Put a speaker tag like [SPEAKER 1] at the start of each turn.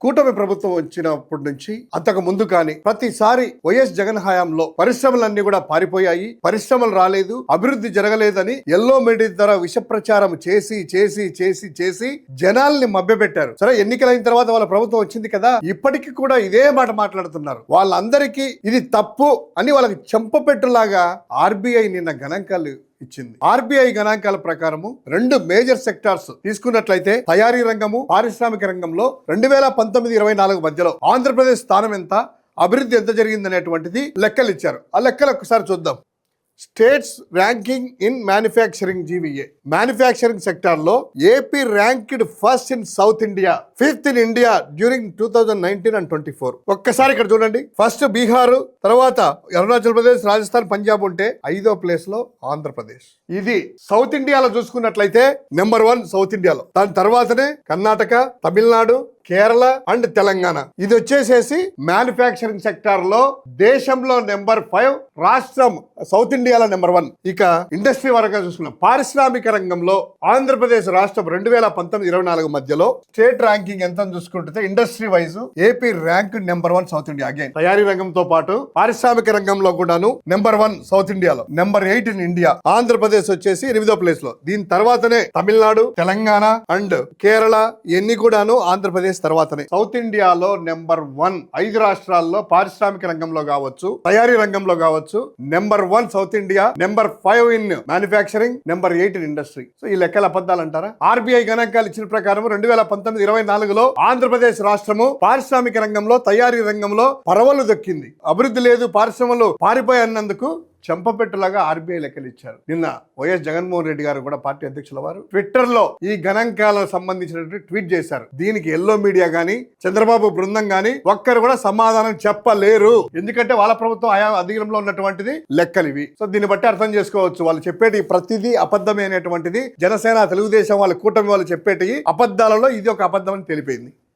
[SPEAKER 1] కూటమి ప్రభుత్వం వచ్చినప్పటి నుంచి అంతకు ముందు కానీ ప్రతిసారి వైఎస్ జగన్ హయాంలో పరిశ్రమలన్నీ కూడా పారిపోయాయి, పరిశ్రమలు రాలేదు, అభివృద్ధి జరగలేదని ఎల్లో మీడియా ద్వారా విష ప్రచారం చేసి చేసి చేసి చేసి జనాల్ని మభ్యపెట్టారు. సరే, ఎన్నికలైన తర్వాత వాళ్ళ ప్రభుత్వం వచ్చింది కదా, ఇప్పటికీ కూడా ఇదే మాట మాట్లాడుతున్నారు. వాళ్ళందరికీ ఇది తప్పు అని వాళ్ళకి చెంపపెట్టులాగా ఆర్బీఐ నిన్న గణాంకాలు ఇచ్చింది. ఆర్బీఐ గణాంకాల ప్రకారము 2 మేజర్ సెక్టార్స్ తీసుకున్నట్లయితే తయారీ రంగము, పారిశ్రామిక రంగంలో 2019-24 మధ్యలో ఆంధ్రప్రదేశ్ స్థానం ఎంత, అభివృద్ధి ఎంత జరిగింది అనేటువంటిది లెక్కలు ఇచ్చారు. ఆ లెక్కలు ఒకసారి చూద్దాం. States ranking in manufacturing GVA, manufacturing sector లో AP ranked first in South India, 5th in India during 2019 and 24. ఒక్కసారి ఇక్కడ చూడండి, ఫస్ట్ బీహార్, తర్వాత అరుణాచల్ ప్రదేశ్, రాజస్థాన్, పంజాబ్ ఉంటే 5వ ప్లేస్ లో ఆంధ్రప్రదేశ్. ఇది సౌత్ ఇండియాలో చూసుకున్నట్లయితే నెంబర్ 1 సౌత్ ఇండియాలో. దాని తర్వాతనే కర్ణాటక, తమిళనాడు, కేరళ అండ్ తెలంగాణ. ఇది వచ్చేసేసి మ్యానుఫ్యాక్చరింగ్ సెక్టార్ లో దేశంలో నెంబర్ 5, రాష్ట్రం సౌత్ ఇండియాలో నెంబర్ 1. ఇక ఇండస్ట్రీ వరకు చూసుకున్నాం, పారిశ్రామిక రంగంలో ఆంధ్రప్రదేశ్ రాష్ట్రం 2019-24 మధ్యలో స్టేట్ ర్యాంకింగ్ ఎంత చూసుకుంటే industry wise AP rank number 1 south India. Again తయారీ రంగంతో పాటు పారిశ్రామిక రంగంలో కూడాను నెంబర్ 1 సౌత్ ఇండియాలో, నెంబర్ 8 ఇన్ ఇండియా. ఆంధ్రప్రదేశ్ వచ్చేసి 8వ ప్లేస్ లో. దీని తర్వాతనే తమిళనాడు, తెలంగాణ అండ్ కేరళ, ఇవన్నీ కూడాను ఆంధ్రప్రదేశ్ తర్వాతనే. సౌత్ ఇండియాలో నెంబర్ 1 5 రాష్ట్రాల్లో పారిశ్రామిక రంగంలో కావచ్చు, తయారీ రంగంలో కావచ్చు, number 1 south India, number 5 in manufacturing, number 8 in industry. So ఈ లెక్కలు అబద్ధాలు అంటారా? ఆర్బీఐ గణాంకాలు ఇచ్చిన ప్రకారం 2019-24లో ఆంధ్రప్రదేశ్ రాష్ట్రము పారిశ్రామిక రంగంలో, తయారీ రంగంలో పరవలు దక్కింది. అభివృద్ధి లేదు, పరిశ్రమలు పారిపోయన్నందుకు చెంపపెట్టులాగా ఆర్బీఐ లెక్కలు ఇచ్చారు. నిన్న వైఎస్ జగన్మోహన్ రెడ్డి గారు కూడా, పార్టీ అధ్యక్షుల వారు, ట్విట్టర్ లో ఈ గణాంకాలకు సంబంధించినటువంటి ట్వీట్ చేశారు. దీనికి ఎల్లో మీడియా గానీ, చంద్రబాబు బృందం గానీ ఒక్కరు కూడా సమాధానం చెప్పలేరు. ఎందుకంటే వాళ్ళ ప్రభుత్వం ఆయా అధికారంలో ఉన్నటువంటిది లెక్కలు ఇవి. సో దీన్ని బట్టి అర్థం చేసుకోవచ్చు, వాళ్ళు చెప్పేటి ప్రతిదీ అబద్ధమే అనేటువంటిది. జనసేన, తెలుగుదేశం వాళ్ళ కూటమి వాళ్ళు చెప్పేటి అబద్ధాలలో ఇది ఒక అబద్ధం అని తెలిపింది.